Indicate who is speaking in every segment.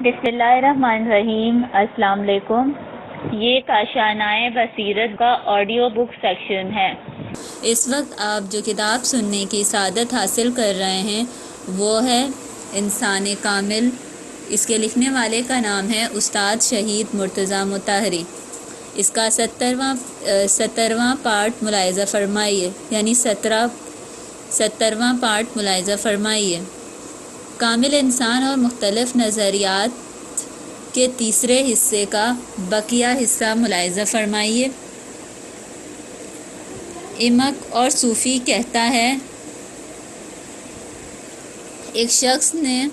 Speaker 1: بسم اللہ الرحمن الرحیم۔ السلام علیکم۔ یہ کاشانۂ بصیرت کا آڈیو بک سیکشن ہے۔
Speaker 2: اس وقت آپ جو کتاب سننے کی سعادت حاصل کر رہے ہیں وہ ہے انسان کامل۔ اس کے لکھنے والے کا نام ہے استاد شہید مرتضیٰ مطہری۔ اس کا 17واں پارٹ ملاحظہ فرمائیے، یعنی 17واں پارٹ ملاحظہ فرمائیے۔ کامل انسان اور مختلف نظریات کے تیسرے حصے کا بقیہ حصہ ملاحظہ فرمائیے۔ امک اور صوفی کہتا ہے، ایک شخص نے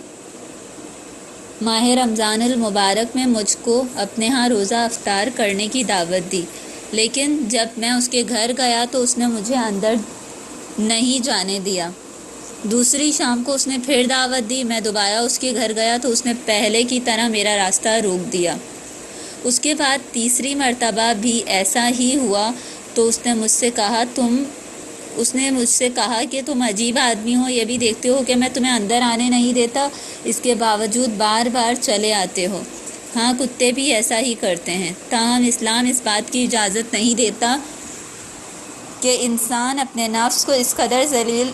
Speaker 2: ماہ رمضان المبارک میں مجھ کو اپنے ہاں روزہ افطار کرنے کی دعوت دی، لیکن جب میں اس کے گھر گیا تو اس نے مجھے اندر نہیں جانے دیا۔ دوسری شام کو اس نے پھر دعوت دی، میں دوبارہ اس کے گھر گیا تو اس نے پہلے کی طرح میرا راستہ روک دیا۔ اس کے بعد تیسری مرتبہ بھی ایسا ہی ہوا تو اس نے مجھ سے کہا کہ تم عجیب آدمی ہو، یہ بھی دیکھتے ہو کہ میں تمہیں اندر آنے نہیں دیتا، اس کے باوجود بار بار چلے آتے ہو۔ ہاں، کتے بھی ایسا ہی کرتے ہیں، تاہم اسلام اس بات کی اجازت نہیں دیتا کہ انسان اپنے نفس کو اس قدر ذلیل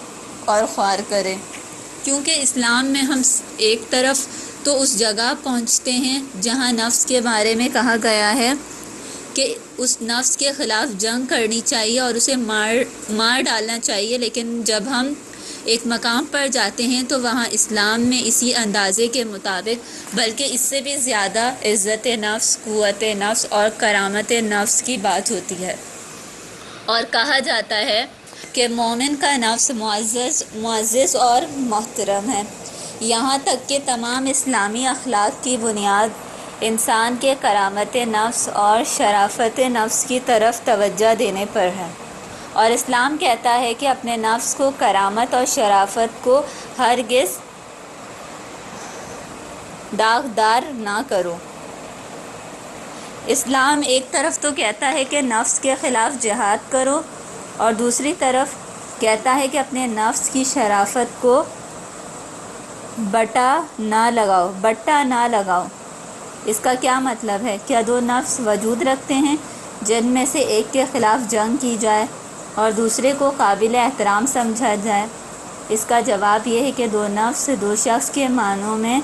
Speaker 2: اور خوار کرے، کیونکہ اسلام میں ہم ایک طرف تو اس جگہ پہنچتے ہیں جہاں نفس کے بارے میں کہا گیا ہے کہ اس نفس کے خلاف جنگ کرنی چاہیے اور اسے مار ڈالنا چاہیے، لیکن جب ہم ایک مقام پر جاتے ہیں تو وہاں اسلام میں اسی اندازے کے مطابق بلکہ اس سے بھی زیادہ عزت نفس، قوت نفس اور کرامت نفس کی بات ہوتی ہے، اور کہا جاتا ہے کہ مومن کا نفس معزز اور محترم ہے، یہاں تک کہ تمام اسلامی اخلاق کی بنیاد انسان کے کرامت نفس اور شرافت نفس کی طرف توجہ دینے پر ہے، اور اسلام کہتا ہے کہ اپنے نفس کو کرامت اور شرافت کو ہرگز داغدار نہ کرو۔ اسلام ایک طرف تو کہتا ہے کہ نفس کے خلاف جہاد کرو، اور دوسری طرف کہتا ہے کہ اپنے نفس کی شرافت کو بٹا نہ لگاؤ۔ اس کا کیا مطلب ہے؟ کیا دو نفس وجود رکھتے ہیں جن میں سے ایک کے خلاف جنگ کی جائے اور دوسرے کو قابل احترام سمجھا جائے؟ اس کا جواب یہ ہے کہ دو نفس دو شخص کے معنوں میں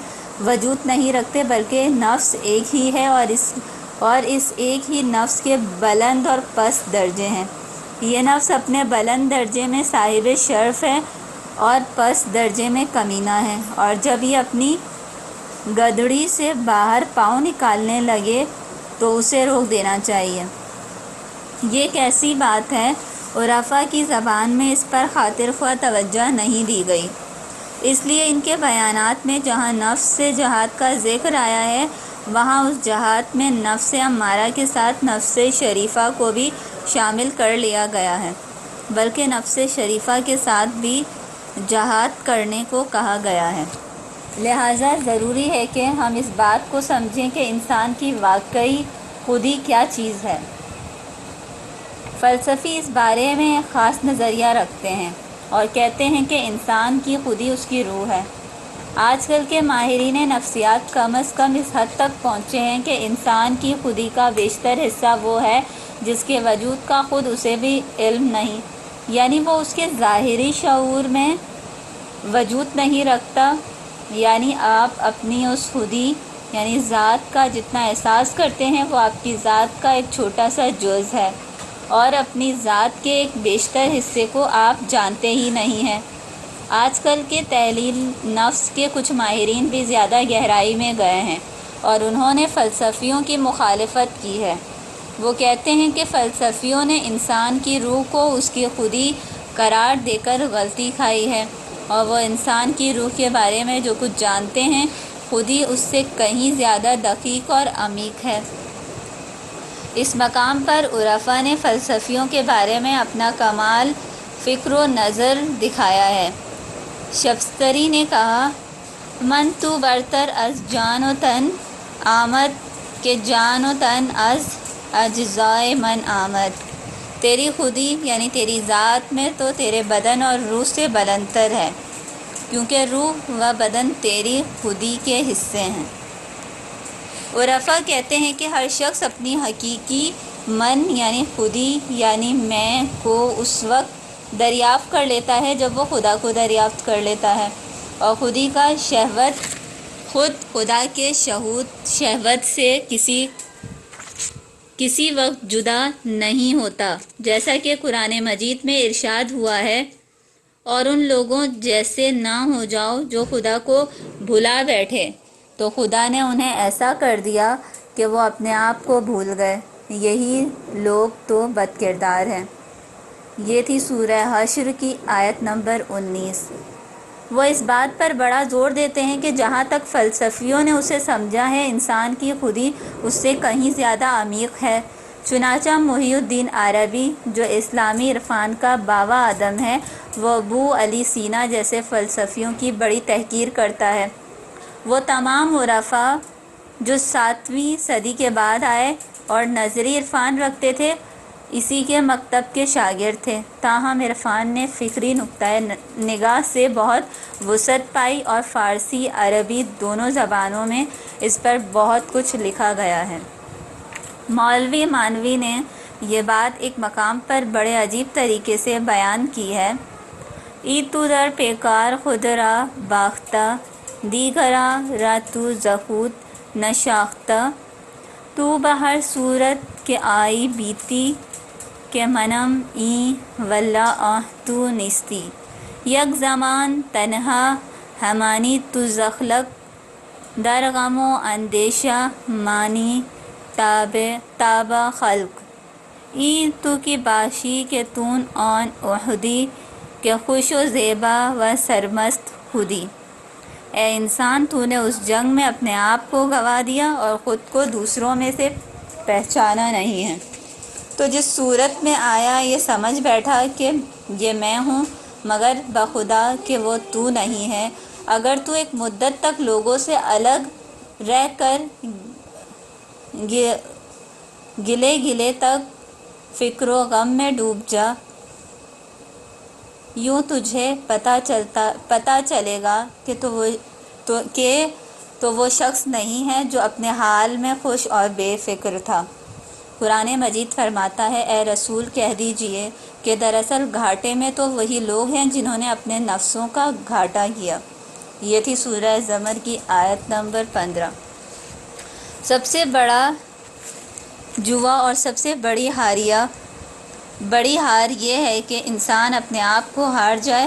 Speaker 2: وجود نہیں رکھتے، بلکہ نفس ایک ہی ہے اور اس ایک ہی نفس کے بلند اور پست درجے ہیں۔ یہ نفس اپنے بلند درجے میں صاحب شرف ہے اور پست درجے میں کمینہ ہے، اور جب یہ اپنی گدڑی سے باہر پاؤں نکالنے لگے تو اسے روک دینا چاہیے۔ یہ کیسی بات ہے؟ عرفاء کی زبان میں اس پر خاطر خواہ توجہ نہیں دی گئی، اس لیے ان کے بیانات میں جہاں نفس سے جہاد کا ذکر آیا ہے وہاں اس جہاد میں نفس امارہ کے ساتھ نفس شریفہ کو بھی شامل کر لیا گیا ہے، بلکہ نفس شریفہ کے ساتھ بھی جہاد کرنے کو کہا گیا ہے۔ لہٰذا ضروری ہے کہ ہم اس بات کو سمجھیں کہ انسان کی واقعی خودی کیا چیز ہے۔ فلسفی اس بارے میں ایک خاص نظریہ رکھتے ہیں اور کہتے ہیں کہ انسان کی خودی اس کی روح ہے۔ آج کل کے ماہرین نفسیات کم از کم اس حد تک پہنچے ہیں کہ انسان کی خودی کا بیشتر حصہ وہ ہے جس کے وجود کا خود اسے بھی علم نہیں، یعنی وہ اس کے ظاہری شعور میں وجود نہیں رکھتا، یعنی آپ اپنی اس خودی یعنی ذات کا جتنا احساس کرتے ہیں وہ آپ کی ذات کا ایک چھوٹا سا جز ہے، اور اپنی ذات کے ایک بیشتر حصے کو آپ جانتے ہی نہیں ہیں۔ آج کل کے تحلیل نفس کے کچھ ماہرین بھی زیادہ گہرائی میں گئے ہیں اور انہوں نے فلسفیوں کی مخالفت کی ہے۔ وہ کہتے ہیں کہ فلسفیوں نے انسان کی روح کو اس کی خودی قرار دے کر غلطی کھائی ہے، اور وہ انسان کی روح کے بارے میں جو کچھ جانتے ہیں خودی اس سے کہیں زیادہ دقیق اور عمیق ہے۔ اس مقام پر عرفاء نے فلسفیوں کے بارے میں اپنا کمال فکر و نظر دکھایا ہے۔ شبستری نے کہا، من تو برتر از جان و تن آمد کہ جان و تن از اجزائے من آمد۔ تیری خودی یعنی تیری ذات میں تو تیرے بدن اور روح سے بلندتر ہے، کیونکہ روح و بدن تیری خودی کے حصے ہیں۔ عرفا کہتے ہیں کہ ہر شخص اپنی حقیقی من یعنی خودی یعنی میں کو اس وقت دریافت کر لیتا ہے جب وہ خدا کو دریافت کر لیتا ہے، اور خودی کا شہوت خود خدا کے شہوت سے کسی وقت جدا نہیں ہوتا، جیسا کہ قرآن مجید میں ارشاد ہوا ہے، اور ان لوگوں جیسے نہ ہو جاؤ جو خدا کو بھلا بیٹھے، تو خدا نے انہیں ایسا کر دیا کہ وہ اپنے آپ کو بھول گئے، یہی لوگ تو بد کردار ہیں۔ یہ تھی سورہ حشر کی آیت نمبر 19۔ وہ اس بات پر بڑا زور دیتے ہیں کہ جہاں تک فلسفیوں نے اسے سمجھا ہے، انسان کی خودی اس سے کہیں زیادہ عمیق ہے۔ چنانچہ محی الدین عربی، جو اسلامی عرفان کا بابا آدم ہے، وہ ابو علی سینا جیسے فلسفیوں کی بڑی تحقیر کرتا ہے۔ وہ تمام عرفا جو 7ویں صدی کے بعد آئے اور نظری عرفان رکھتے تھے، اسی کے مکتب کے شاگرد تھے، تاہم عرفان نے فکری نقطۂ نگاہ سے بہت وسعت پائی، اور فارسی عربی دونوں زبانوں میں اس پر بہت کچھ لکھا گیا ہے۔ مولوی مانوی نے یہ بات ایک مقام پر بڑے عجیب طریقے سے بیان کی ہے: ای تو در پیکار خود را باختہ، دیگرا را تو زخود نشاختہ، تو بہر صورت کہ آئی بیتی کہ منم این واللہ آہ تو نیستی، یک زمان تنہا ہمانی تو زخلق، در غم و اندیشہ مانی تابہ خلق، ای تو کی باشی کہ تون آن احدی، کہ خوش و زیبا و سرمست خودی۔ اے انسان، تو نے اس جنگ میں اپنے آپ کو گنوا دیا اور خود کو دوسروں میں سے پہچانا نہیں ہے۔ تو جس صورت میں آیا یہ سمجھ بیٹھا کہ یہ میں ہوں، مگر بخدا کہ وہ تو نہیں ہے۔ اگر تو ایک مدت تک لوگوں سے الگ رہ کر گلے تک فکر و غم میں ڈوب جا، یوں تجھے پتہ چلے گا کہ تو وہ شخص نہیں ہے جو اپنے حال میں خوش اور بے فکر تھا۔ قرآن مجید فرماتا ہے: اے رسول، کہہ دیجئے کہ دراصل گھاٹے میں تو وہی لوگ ہیں جنہوں نے اپنے نفسوں کا گھاٹا کیا۔ یہ تھی سورہ زمر کی آیت نمبر 15۔ سب سے بڑا جوا اور سب سے بڑی ہار یہ ہے کہ انسان اپنے آپ کو ہار جائے۔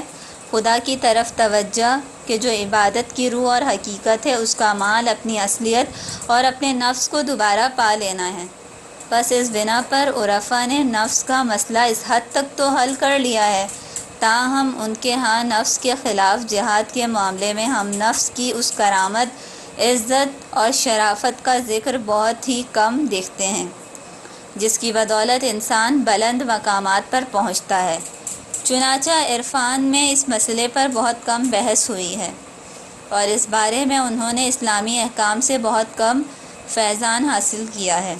Speaker 2: خدا کی طرف توجہ، کہ جو عبادت کی روح اور حقیقت ہے، اس کا مال اپنی اصلیت اور اپنے نفس کو دوبارہ پا لینا ہے۔ بس اس بنا پر عرفا نے نفس کا مسئلہ اس حد تک تو حل کر لیا ہے، تاہم ان کے ہاں نفس کے خلاف جہاد کے معاملے میں ہم نفس کی اس کرامت، عزت اور شرافت کا ذکر بہت ہی کم دیکھتے ہیں، جس کی بدولت انسان بلند مقامات پر پہنچتا ہے۔ چنانچہ عرفان میں اس مسئلے پر بہت کم بحث ہوئی ہے، اور اس بارے میں انہوں نے اسلامی احکام سے بہت کم فیضان حاصل کیا ہے۔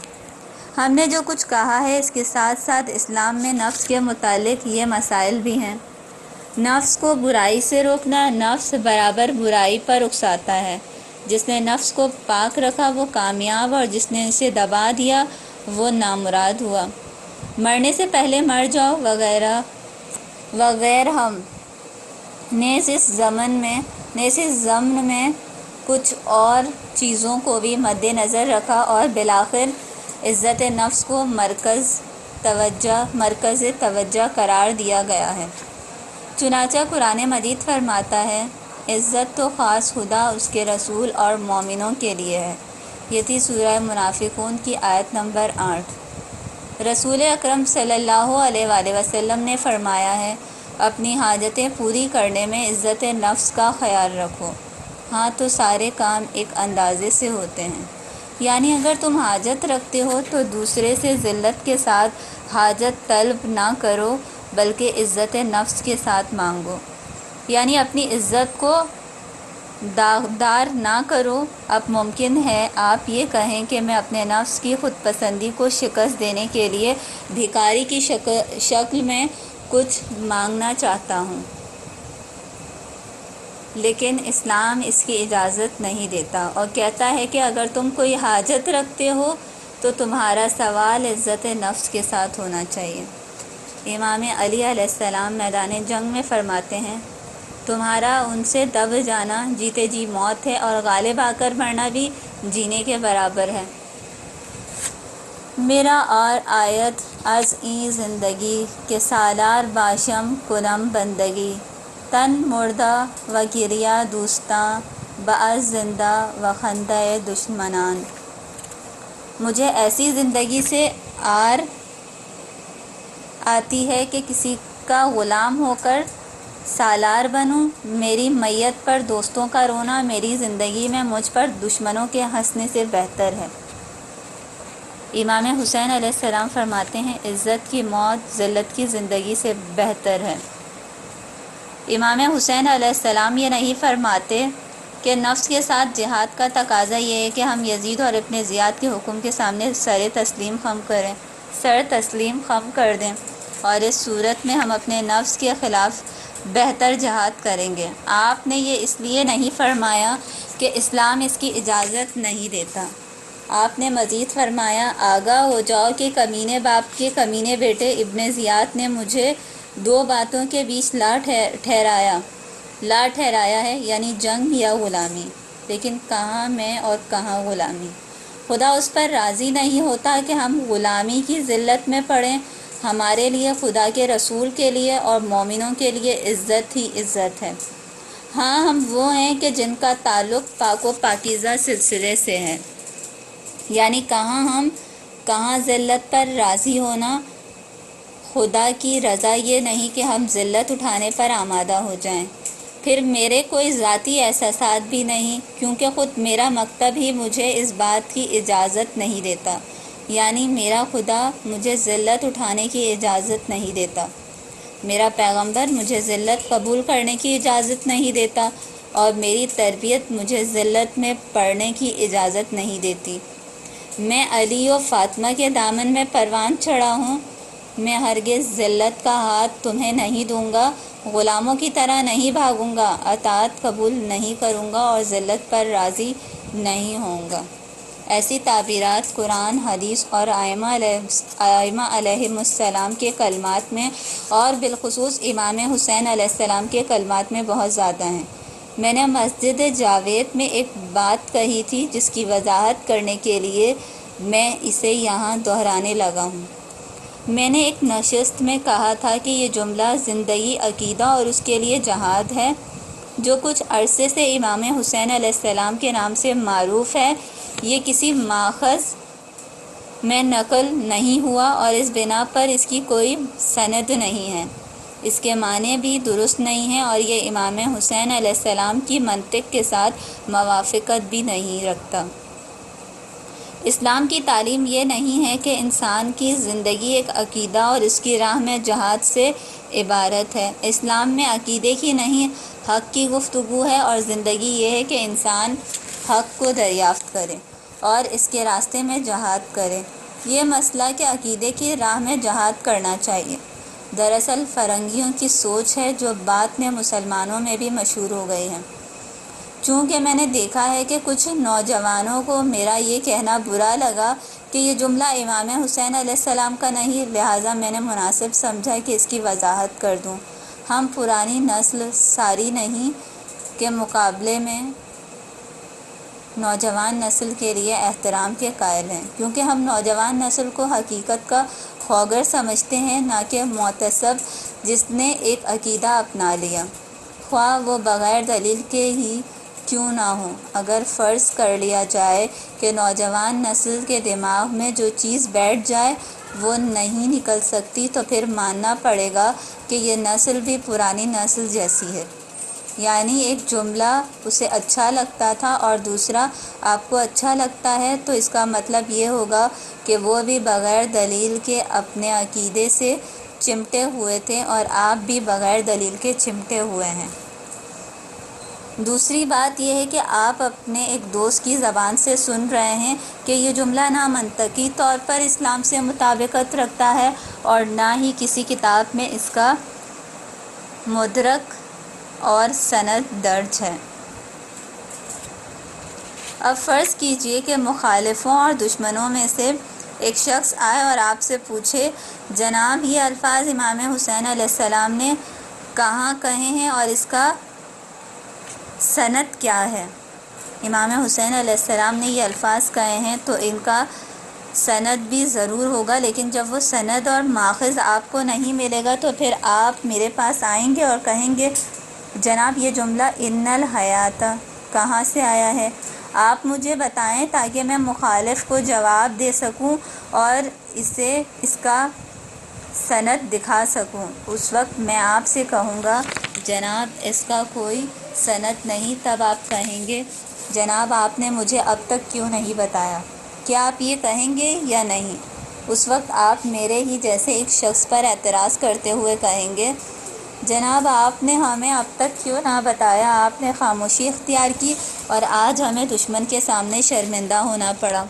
Speaker 2: ہم نے جو کچھ کہا ہے، اس کے ساتھ ساتھ اسلام میں نفس کے متعلق یہ مسائل بھی ہیں: نفس کو برائی سے روکنا، نفس برابر برائی پر اکساتا ہے۔ جس نے نفس کو پاک رکھا وہ کامیاب، اور جس نے اسے دبا دیا وہ نامراد ہوا۔ مرنے سے پہلے مر جاؤ وغیرہ۔ ہم نیز اس ضمن میں کچھ اور چیزوں کو بھی مد نظر رکھا، اور بالآخر عزت نفس کو مرکز توجہ قرار دیا گیا ہے۔ چنانچہ قرآن مجید فرماتا ہے: عزت تو خاص خدا، اس کے رسول اور مومنوں کے لیے ہے۔ یہ تھی سورہ منافقون کی آیت نمبر 8۔ رسول اکرم صلی اللہ علیہ وآلہ وسلم نے فرمایا ہے: اپنی حاجتیں پوری کرنے میں عزت نفس کا خیال رکھو، ہاں تو سارے کام ایک اندازے سے ہوتے ہیں۔ یعنی اگر تم حاجت رکھتے ہو تو دوسرے سے ذلت کے ساتھ حاجت طلب نہ کرو، بلکہ عزت نفس کے ساتھ مانگو۔ یعنی اپنی عزت کو داغدار نہ کرو۔ اب ممکن ہے آپ یہ کہیں کہ میں اپنے نفس کی خود پسندی کو شکست دینے کے لیے بھکاری کی شکل میں کچھ مانگنا چاہتا ہوں، لیکن اسلام اس کی اجازت نہیں دیتا اور کہتا ہے کہ اگر تم کوئی حاجت رکھتے ہو تو تمہارا سوال عزت نفس کے ساتھ ہونا چاہیے۔ امام علی علیہ السلام میدان جنگ میں فرماتے ہیں، تمہارا ان سے دب جانا جیتے جی موت ہے اور غالب آ کر مرنا بھی جینے کے برابر ہے۔ میرا اور آیت از این زندگی کہ سالار باشم کنم بندگی، تن مردہ و گریہ دوستاں بعض زندہ و خندہ دشمنان۔ مجھے ایسی زندگی سے آر آتی ہے کہ کسی کا غلام ہو کر سالار بنوں، میری میت پر دوستوں کا رونا میری زندگی میں مجھ پر دشمنوں کے ہنسنے سے بہتر ہے۔ امام حسین علیہ السلام فرماتے ہیں، عزت کی موت ذلت کی زندگی سے بہتر ہے۔ امام حسین علیہ السلام یہ نہیں فرماتے کہ نفس کے ساتھ جہاد کا تقاضا یہ ہے کہ ہم یزید اور ابن زیاد کے حکم کے سامنے سر تسلیم خم کر دیں اور اس صورت میں ہم اپنے نفس کے خلاف بہتر جہاد کریں گے۔ آپ نے یہ اس لیے نہیں فرمایا کہ اسلام اس کی اجازت نہیں دیتا۔ آپ نے مزید فرمایا، آگاہ ہو جاؤ کہ کمینے باپ کے کمینے بیٹے ابن زیاد نے مجھے دو باتوں کے بیچ لا ٹھہرایا ہے، یعنی جنگ یا غلامی، لیکن کہاں میں اور کہاں غلامی۔ خدا اس پر راضی نہیں ہوتا کہ ہم غلامی کی ذلت میں پڑیں۔ ہمارے لیے خدا کے رسول کے لیے اور مومنوں کے لیے عزت ہی عزت ہے۔ ہاں، ہم وہ ہیں کہ جن کا تعلق پاک و پاکیزہ سلسلے سے ہے، یعنی کہاں ذلت پر راضی ہونا۔ خدا کی رضا یہ نہیں کہ ہم ذلت اٹھانے پر آمادہ ہو جائیں۔ پھر میرے کوئی ذاتی احساسات بھی نہیں، کیونکہ خود میرا مکتب ہی مجھے اس بات کی اجازت نہیں دیتا، یعنی میرا خدا مجھے ذلت اٹھانے کی اجازت نہیں دیتا، میرا پیغمبر مجھے ذلت قبول کرنے کی اجازت نہیں دیتا، اور میری تربیت مجھے ذلت میں پڑنے کی اجازت نہیں دیتی۔ میں علی و فاطمہ کے دامن میں پروان چڑھا ہوں، میں ہرگز ذلت کا ہاتھ تمہیں نہیں دوں گا، غلاموں کی طرح نہیں بھاگوں گا، اطاعت قبول نہیں کروں گا اور ذلت پر راضی نہیں ہوں گا۔ ایسی تعبیرات قرآن، حدیث اور ائمہ علیہم السلام کے کلمات میں اور بالخصوص امام حسین علیہ السلام کے کلمات میں بہت زیادہ ہیں۔ میں نے مسجد جاوید میں ایک بات کہی تھی جس کی وضاحت کرنے کے لیے میں اسے یہاں دہرانے لگا ہوں۔ میں نے ایک نشست میں کہا تھا کہ یہ جملہ زندگی، عقیدہ اور اس کے لیے جہاد ہے، جو کچھ عرصے سے امام حسین علیہ السلام کے نام سے معروف ہے، یہ کسی ماخذ میں نقل نہیں ہوا اور اس بنا پر اس کی کوئی سند نہیں ہے، اس کے معنی بھی درست نہیں ہیں اور یہ امام حسین علیہ السلام کی منطق کے ساتھ موافقت بھی نہیں رکھتا۔ اسلام کی تعلیم یہ نہیں ہے کہ انسان کی زندگی ایک عقیدہ اور اس کی راہ میں جہاد سے عبارت ہے۔ اسلام میں عقیدے کی نہیں، حق کی گفتگو ہے، اور زندگی یہ ہے کہ انسان حق کو دریافت کرے اور اس کے راستے میں جہاد کرے۔ یہ مسئلہ کہ عقیدے کی راہ میں جہاد کرنا چاہیے، دراصل فرنگیوں کی سوچ ہے جو بعد میں مسلمانوں میں بھی مشہور ہو گئی ہے۔ چونکہ میں نے دیکھا ہے کہ کچھ نوجوانوں کو میرا یہ کہنا برا لگا کہ یہ جملہ امام حسین علیہ السلام کا نہیں، لہٰذا میں نے مناسب سمجھا کہ اس کی وضاحت کر دوں۔ ہم پرانی نسل ساری نہیں کے مقابلے میں نوجوان نسل کے لیے احترام کے قائل ہیں، کیونکہ ہم نوجوان نسل کو حقیقت کا خواگر سمجھتے ہیں، نہ کہ معتصب جس نے ایک عقیدہ اپنا لیا، خواہ وہ بغیر دلیل کے ہی کیوں نہ ہو۔ اگر فرض کر لیا جائے کہ نوجوان نسل کے دماغ میں جو چیز بیٹھ جائے وہ نہیں نکل سکتی، تو پھر ماننا پڑے گا کہ یہ نسل بھی پرانی نسل جیسی ہے، یعنی ایک جملہ اسے اچھا لگتا تھا اور دوسرا آپ کو اچھا لگتا ہے، تو اس کا مطلب یہ ہوگا کہ وہ بھی بغیر دلیل کے اپنے عقیدے سے چمٹے ہوئے تھے اور آپ بھی بغیر دلیل کے چمٹے ہوئے ہیں۔ دوسری بات یہ ہے کہ آپ اپنے ایک دوست کی زبان سے سن رہے ہیں کہ یہ جملہ نہ منطقی طور پر اسلام سے مطابقت رکھتا ہے اور نہ ہی کسی کتاب میں اس کا مدرک اور سند درج ہے۔ اب فرض کیجئے کہ مخالفوں اور دشمنوں میں سے ایک شخص آئے اور آپ سے پوچھے جناب یہ الفاظ امام حسین علیہ السلام نے کہاں کہے ہیں اور اس کا سند کیا ہے؟ امام حسین علیہ السلام نے یہ الفاظ کہے ہیں تو ان کا سند بھی ضرور ہوگا، لیکن جب وہ سند اور ماخذ آپ کو نہیں ملے گا تو پھر آپ میرے پاس آئیں گے اور کہیں گے جناب یہ جملہ ان الحیات کہاں سے آیا ہے؟ آپ مجھے بتائیں تاکہ میں مخالف کو جواب دے سکوں اور اس کا سند دکھا سکوں۔ اس وقت میں آپ سے کہوں گا جناب اس کا کوئی سند نہیں، تب آپ کہیں گے جناب آپ نے مجھے اب تک کیوں نہیں بتایا؟ کیا آپ یہ کہیں گے یا نہیں؟ اس وقت آپ میرے ہی جیسے ایک شخص پر اعتراض کرتے ہوئے کہیں گے جناب آپ نے ہمیں اب تک کیوں نہ بتایا، آپ نے خاموشی اختیار کی اور آج ہمیں دشمن کے سامنے شرمندہ ہونا پڑا۔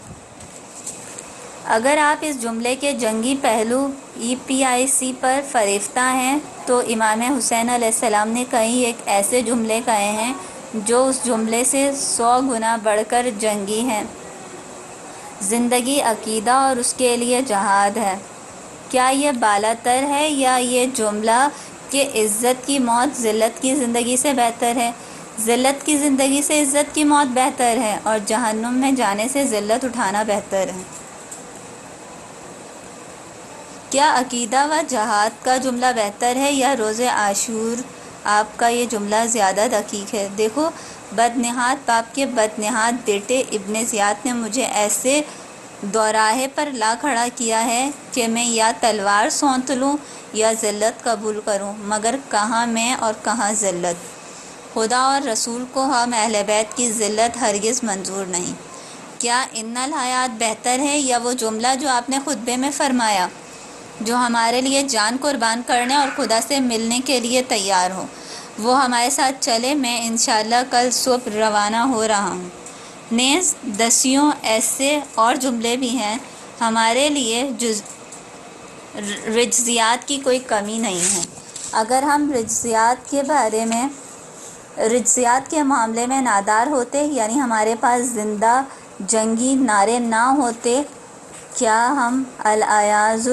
Speaker 2: اگر آپ اس جملے کے جنگی پہلو EPIC پر فریفتہ ہیں تو امام حسین علیہ السلام نے کئی ایک ایسے جملے کہے ہیں جو اس جملے سے 100 گنا بڑھ کر جنگی ہیں۔ زندگی عقیدہ اور اس کے لیے جہاد ہے۔ کیا یہ بالاتر ہے یا یہ جملہ کہ عزت کی موت ذلت کی زندگی سے بہتر ہے، ذلت کی زندگی سے عزت کی موت بہتر ہے اور جہنم میں جانے سے ذلت اٹھانا بہتر ہے؟ کیا عقیدہ و جہاد کا جملہ بہتر ہے یا روز عاشور آپ کا یہ جملہ زیادہ دقیق ہے؟ دیکھو بدنہاد باپ کے بدنہاد بیٹے ابن زیاد نے مجھے ایسے دوراہے پر لا کھڑا کیا ہے کہ میں یا تلوار سونت لوں یا ذلت قبول کروں، مگر کہاں میں اور کہاں ذلت؟ خدا اور رسول کو ہم اہل بیت کی ذلت ہرگز منظور نہیں۔ کیا ان الحیات بہتر ہے یا وہ جملہ جو آپ نے خطبے میں فرمایا جو ہمارے لیے جان قربان کرنے اور خدا سے ملنے کے لیے تیار ہو، وہ ہمارے ساتھ چلے؟ میں انشاءاللہ کل صبح روانہ ہو رہا ہوں۔ نیز دسیوں ایسے اور جملے بھی ہیں۔ ہمارے لیے رجزیات کی کوئی کمی نہیں ہے۔ اگر ہم رجزیات کے معاملے میں نادار ہوتے، یعنی ہمارے پاس زندہ جنگی نعرے نہ ہوتے، کیا ہم الیاذ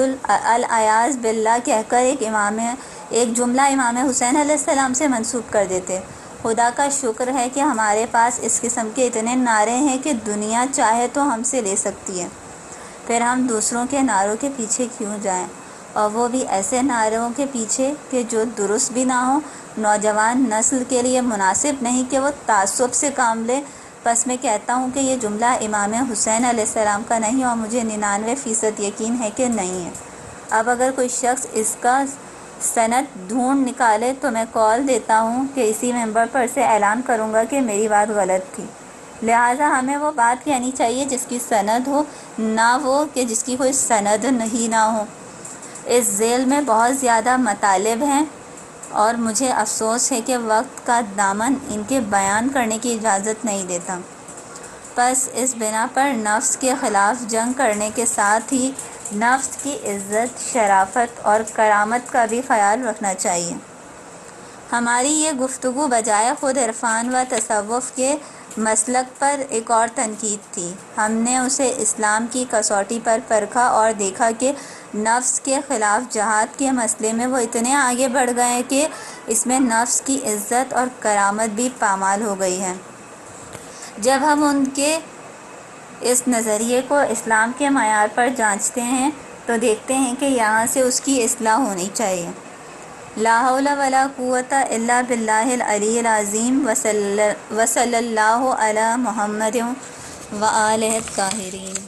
Speaker 2: باللہ کہہ کر ایک جملہ امام حسین علیہ السلام سے منسوب کر دیتے؟ خدا کا شکر ہے کہ ہمارے پاس اس قسم کے اتنے نعرے ہیں کہ دنیا چاہے تو ہم سے لے سکتی ہے، پھر ہم دوسروں کے نعروں کے پیچھے کیوں جائیں، اور وہ بھی ایسے نعروں کے پیچھے کہ جو درست بھی نہ ہوں، نوجوان نسل کے لیے مناسب نہیں کہ وہ تعصب سے کام لے۔ بس میں کہتا ہوں کہ یہ جملہ امام حسین علیہ السلام کا نہیں اور مجھے 99% یقین ہے کہ نہیں ہے۔ اب اگر کوئی شخص اس کا سند ڈھونڈ نکالے تو میں کال دیتا ہوں کہ اسی ممبر پر سے اعلان کروں گا کہ میری بات غلط تھی۔ لہٰذا ہمیں وہ بات کہنی چاہیے جس کی سند ہو، نہ وہ کہ جس کی کوئی سند ہی نہ ہو۔ اس ذیل میں بہت زیادہ مطالب ہیں اور مجھے افسوس ہے کہ وقت کا دامن ان کے بیان کرنے کی اجازت نہیں دیتا۔ بس اس بنا پر نفس کے خلاف جنگ کرنے کے ساتھ ہی نفس کی عزت، شرافت اور کرامت کا بھی خیال رکھنا چاہیے۔ ہماری یہ گفتگو بجائے خود عرفان و تصوف کے مسلک پر ایک اور تنقید تھی۔ ہم نے اسے اسلام کی کسوٹی پر پرکھا اور دیکھا کہ نفس کے خلاف جہاد کے مسئلے میں وہ اتنے آگے بڑھ گئے کہ اس میں نفس کی عزت اور کرامت بھی پامال ہو گئی ہے۔ جب ہم ان کے اس نظریے کو اسلام کے معیار پر جانچتے ہیں تو دیکھتے ہیں کہ یہاں سے اس کی اصلاح ہونی چاہیے۔ لا حول ولا قوۃ الا باللہ العلی العظیم وصلی اللہ علی محمد وآلہ الطاہرین۔